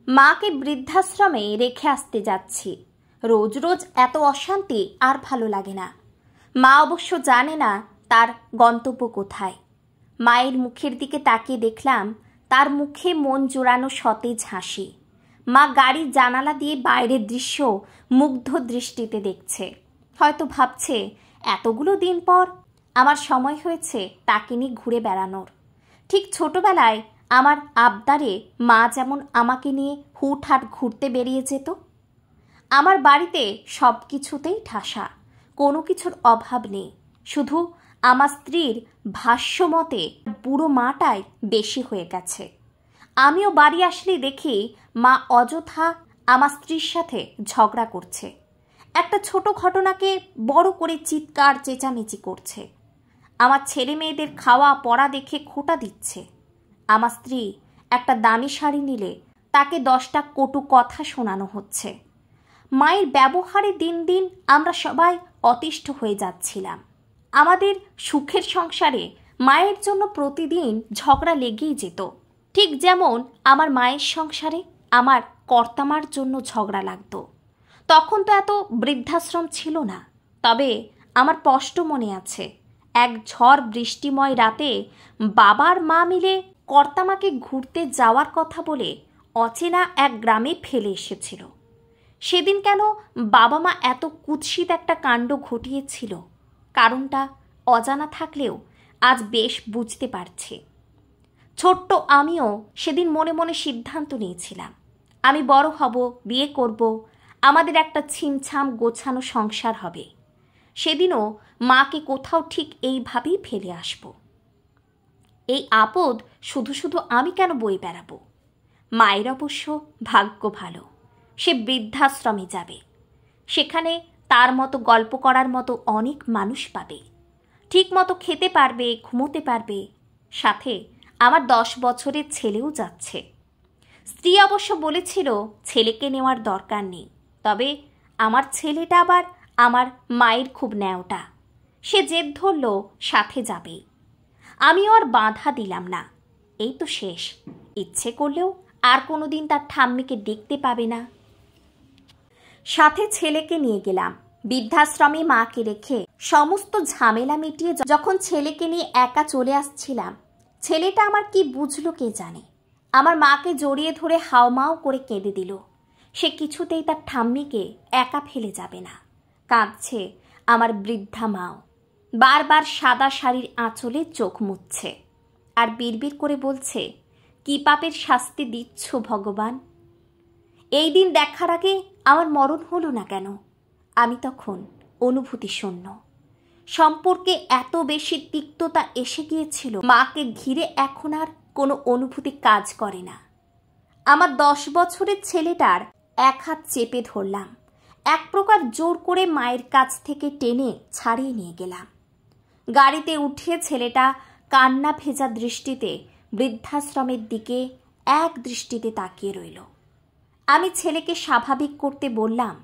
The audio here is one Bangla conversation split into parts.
মাকে বৃদ্ধাশ্রমে রেখে আসতে যাচ্ছি। রোজ রোজ এত অশান্তি আর ভালো লাগে না। মা অবশ্য জানে না তার গন্তব্য কোথায়। মায়ের মুখের দিকে তাকিয়ে দেখলাম তার মুখে মন জোড়ানো সতেজ হাসি। মা গাড়ির জানালা দিয়ে বাইরের দৃশ্য মুগ্ধ দৃষ্টিতে দেখছে। হয়তো ভাবছে এতগুলো দিন পর আমার সময় হয়েছে তাকে নিয়ে ঘুরে বেড়ানোর। ঠিক ছোটবেলায় আমার আবদারে মা যেমন আমাকে নিয়ে হুটহাট ঘুরতে বেরিয়ে যেত। আমার বাড়িতে সব কিছুতেই ঠাসা, কোনো কিছুর অভাব নেই। শুধু আমার স্ত্রীর ভাষ্যমতে বুড়ো মাটাই বেশি হয়ে গেছে। আমিও বাড়ি আসলেই দেখি মা অযথা আমার স্ত্রীর সাথে ঝগড়া করছে। একটা ছোট ঘটনাকে বড় করে চিৎকার চেঁচামেচি করছে। আমার ছেলে মেয়েদের খাওয়া পড়া দেখে খোঁটা দিচ্ছে। আমার স্ত্রী একটা দামি শাড়ি নিলে তাকে 10টা কটু কথা শোনানো হচ্ছে। মায়ের ব্যবহারে দিন দিন আমরা সবাই অতিষ্ঠ হয়ে যাচ্ছিলাম। আমাদের সুখের সংসারে মায়ের জন্য প্রতিদিন ঝগড়া লেগেই যেত। ঠিক যেমন আমার মায়ের সংসারে আমার কর্তামার জন্য ঝগড়া লাগতো। তখন তো এত বৃদ্ধাশ্রম ছিল না। তবে আমার স্পষ্ট মনে আছে, এক ঝড় বৃষ্টিময় রাতে বাবার মা মিলে কর্তামাকে ঘুরতে যাওয়ার কথা বলে অচেনা এক গ্রামে ফেলে এসেছিল। সেদিন কেন বাবা মা এত কুৎসিত একটা কাণ্ড ঘটিয়েছিল, কারণটা অজানা থাকলেও আজ বেশ বুঝতে পারছি। ছোট্ট আমিও সেদিন মনে মনে সিদ্ধান্ত নিয়েছিলাম, আমি বড় হব, বিয়ে করব, আমাদের একটা ছিমছাম গোছানো সংসার হবে। সেদিনও মাকে কোথাও ঠিক এইভাবেই ফেলে আসব। এই আপদ শুধু শুধু আমি কেন বয়ে বেড়াবো? মায়ের অবশ্য ভাগ্য ভালো, সে বৃদ্ধাশ্রমে যাবে। সেখানে তার মতো গল্প করার মতো অনেক মানুষ পাবে। ঠিক মতো খেতে পারবে, ঘুমোতে পারবে। সাথে আমার 10 বছরের ছেলেও যাচ্ছে। স্ত্রী অবশ্য বলেছিল ছেলেকে নেওয়ার দরকার নেই, তবে আমার ছেলেটা আবার আমার মায়ের খুব ন্যাওটা। সে জেদ ধরল সাথে যাবেই। আমিও আর বাধা দিলাম না। এই তো শেষ, ইচ্ছে করলেও আর কোনোদিন তার ঠাম্মিকে দেখতে পাবে না। সাথে ছেলেকে নিয়ে গেলাম। বৃদ্ধাশ্রমে মাকে রেখে সমস্ত ঝামেলা মিটিয়ে যখন ছেলেকে নিয়ে একা চলে আসছিলাম, ছেলেটা আমার কি বুঝলো কে জানে। আমার মাকে জড়িয়ে ধরে হাওমাও করে কেঁদে দিল। সে কিছুতেই তার ঠাম্মিকে একা ফেলে যাবে না। কাঁদছে আমার বৃদ্ধা মাও। বারবার সাদা শাড়ির আঁচলে চোখ মুছছে আর বিড়বিড় করে বলছে, কি পাপের শাস্তি দিচ্ছ ভগবান? এই দিন দেখার আগে আমার মরণ হলো না কেন? আমি তখন অনুভূতি শূন্য। সম্পর্কে এত বেশি তিক্ততা এসে গিয়েছিল, মাকে ঘিরে এখন আর কোনো অনুভূতি কাজ করে না। আমার 10 বছরের ছেলেটার এক হাত চেপে ধরলাম, এক প্রকার জোর করে মায়ের কাছ থেকে টেনে ছাড়িয়ে নিয়ে গেলাম। গাড়িতে উঠে ছেলেটা কান্না ভেজা দৃষ্টিতে বৃদ্ধাশ্রমের দিকে এক দৃষ্টিতে তাকিয়ে রইল। আমি ছেলেকে স্বাভাবিক করতে বললাম,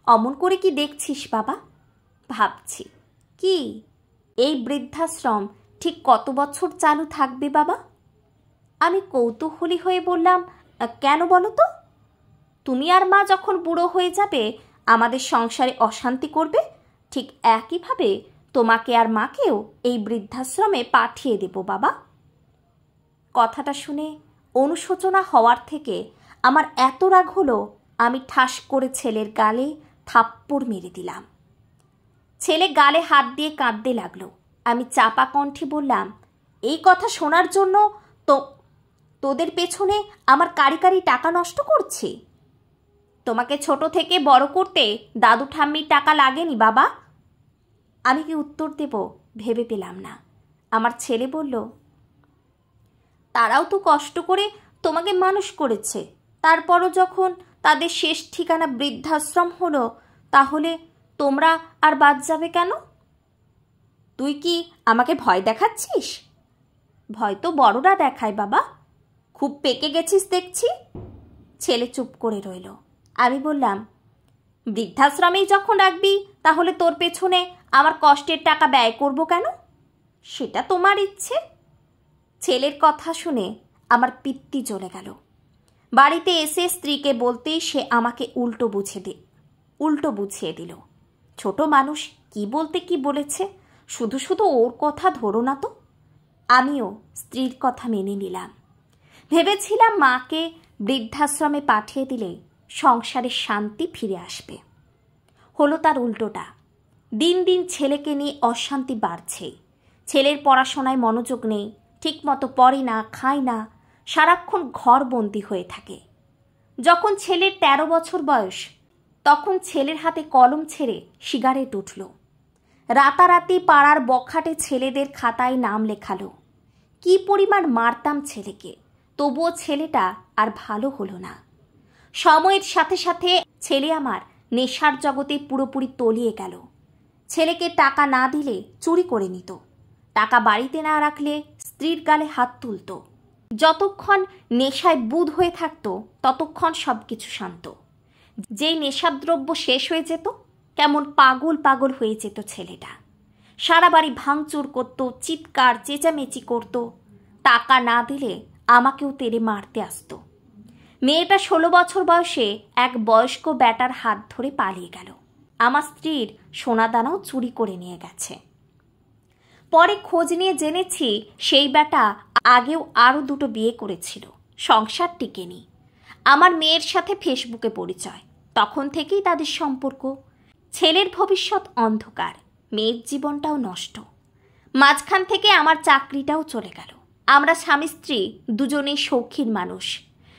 অমন করে কি দেখছিস বাবা? ভাবছি, কি এই বৃদ্ধাশ্রম ঠিক কত বছর চালু থাকবে বাবা? আমি কৌতূহলী হয়ে বললাম, কেন বলো তো? তুমি আর মা যখন বুড়ো হয়ে যাবে, আমাদের সংসারে অশান্তি করবে, ঠিক একইভাবে তোমাকে আর মাকেও এই বৃদ্ধাশ্রমে পাঠিয়ে দেব বাবা। কথাটা শুনে অনুশোচনা হওয়ার থেকে আমার এত রাগ হলো, আমি ঠাস করে ছেলের গালে থাপ্পড় মেরে দিলাম। ছেলে গালে হাত দিয়ে কাঁদতে লাগলো। আমি চাপা কণ্ঠে বললাম, এই কথা শোনার জন্য তোদের পেছনে আমার কারি কারি টাকা নষ্ট করছি? তোমাকে ছোট থেকে বড় করতে দাদু ঠাম্মির টাকা লাগেনি বাবা? আমি কি উত্তর দেব ভেবে পেলাম না। আমার ছেলে বলল, তারাও তো কষ্ট করে তোমাকে মানুষ করেছে, তারপরও যখন তাদের শেষ ঠিকানা বৃদ্ধাশ্রম হলো, তাহলে তোমরা আর বাদ যাবে কেন? তুই কি আমাকে ভয় দেখাচ্ছিস? ভয় তো বড়রা দেখায় বাবা। খুব পেকে গেছিস দেখছি। ছেলে চুপ করে রইল। আমি বললাম, বৃদ্ধাশ্রমেই যখন রাখবি, তাহলে তোর পেছনে আমার কষ্টের টাকা ব্যয় করব কেন? সেটা তোমার ইচ্ছে। ছেলের কথা শুনে আমার পিত্তি জ্বলে গেল। বাড়িতে এসে স্ত্রীকে বলতেই সে আমাকে উল্টো বুঝিয়ে দিল। ছোট মানুষ কি বলতে কি বলেছে, শুধু শুধু ওর কথা ধরো না তো। আমিও স্ত্রীর কথা মেনে নিলাম। ভেবেছিলাম মাকে বৃদ্ধাশ্রমে পাঠিয়ে দিলে সংসারের শান্তি ফিরে আসবে। হলো তার উল্টোটা। দিন দিন ছেলেকে নিয়ে অশান্তি বাড়ছে। ছেলের পড়াশোনায় মনোযোগ নেই, ঠিকমতো পড়ে না, খায় না, সারাক্ষণ ঘরবন্দি হয়ে থাকে। যখন ছেলের 13 বছর বয়স, তখন ছেলের হাতে কলম ছেড়ে সিগারেট উঠল। রাতারাতি পাড়ার বখাটে ছেলেদের খাতায় নাম লেখালো। কি পরিমাণ মারতাম ছেলেকে, তবুও ছেলেটা আর ভালো হলো না। সময়ের সাথে সাথে ছেলে আমার নেশার জগতে পুরোপুরি তলিয়ে গেল। ছেলেকে টাকা না দিলে চুরি করে নিত, টাকা বাড়িতে না রাখলে স্ত্রীর গালে হাত তুলত। যতক্ষণ নেশায় বুঁদ হয়ে থাকতো ততক্ষণ সব কিছু শান্ত। যেই নেশাদ্রব্য শেষ হয়ে যেত, কেমন পাগল পাগল হয়ে যেত ছেলেটা। সারা বাড়ি ভাঙচুর করত, চিৎকার চেঁচামেচি করত। টাকা না দিলে আমাকেও তেড়ে মারতে আসতো। মেয়েটা 16 বছর বয়সে এক বয়স্ক ব্যাটার হাত ধরে পালিয়ে গেল। আমার স্ত্রীর সোনাদানাও চুরি করে নিয়ে গেছে। পরে খোঁজ নিয়ে জেনেছি সেই ব্যাটা আগেও আরও 2টো বিয়ে করেছিল, সংসার টিকেনি। আমার মেয়ের সাথে ফেসবুকে পরিচয়, তখন থেকেই তাদের সম্পর্ক। ছেলের ভবিষ্যৎ অন্ধকার, মেয়ের জীবনটাও নষ্ট। মাঝখান থেকে আমার চাকরিটাও চলে গেল। আমরা স্বামী স্ত্রী দুজনেই শৌখিন মানুষ,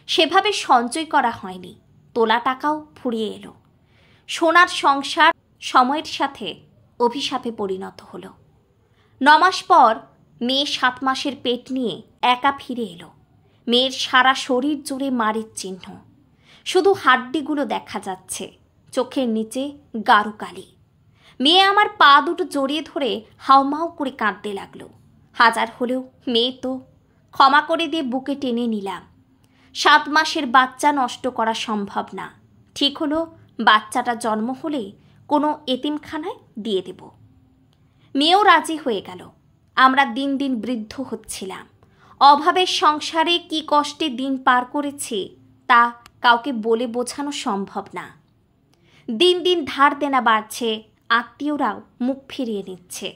সেভাবে সঞ্চয় করা হয়নি। তোলা টাকাও ফুরিয়ে এলো। সোনার সংসার সময়ের সাথে অভিশাপে পরিণত হলো। 9 মাস পর মেয়ে 7 মাসের পেট নিয়ে একা ফিরে এলো। মেয়ের সারা শরীর জুড়ে মারের চিহ্ন, শুধু হাড্ডিগুলো দেখা যাচ্ছে, চোখের নিচে গাঢ় কালি। মেয়ে আমার পা দুটো জড়িয়ে ধরে হাউমাউ করে কাঁদতে লাগলো। হাজার হলেও মেয়ে তো, ক্ষমা করে দিয়ে বুকে টেনে নিলাম। 7 মাসের বাচ্চা নষ্ট করা সম্ভব না। ঠিক হলো, বাচ্চাটা জন্ম হলে কোনো এতিমখানায় দিয়ে দেব। মেয়েও রাজি হয়ে গেল। আমরা দিন দিন বৃদ্ধ হচ্ছিলাম। অভাবের সংসারে কি কষ্টে দিন পার করেছি তা কাউকে বলে বোঝানো সম্ভব না। দিন দিন ধার দেনা বাড়ছে, আত্মীয়রাও মুখ ফিরিয়ে নিচ্ছে।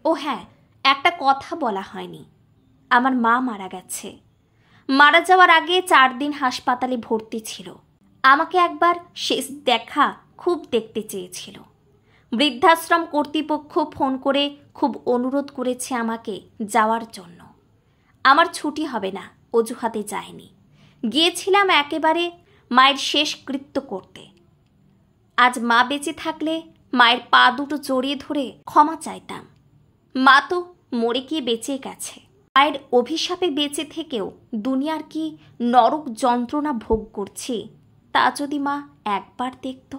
ও হ্যাঁ, একটা কথা বলা হয়নি, আমার মা মারা গেছে। মারা যাওয়ার আগে 4 দিন হাসপাতালে ভর্তি ছিল। আমাকে একবার শেষ দেখা খুব দেখতে চেয়েছিল। বৃদ্ধাশ্রম কর্তৃপক্ষ ফোন করে খুব অনুরোধ করেছে আমাকে যাওয়ার জন্য। আমার ছুটি হবে না অজুহাতে যায়নি। গিয়েছিলাম একেবারে মায়ের শেষ কৃত্য করতে। আজ মা বেঁচে থাকলে মায়ের পা দুটো জড়িয়ে ধরে ক্ষমা চাইতাম। মা তো মরে গিয়ে বেঁচে গেছে। মায়ের অভিশাপে বেঁচে থেকেও দুনিয়ার কি নরক যন্ত্রণা ভোগ করছি তা যদি মা একবার দেখত।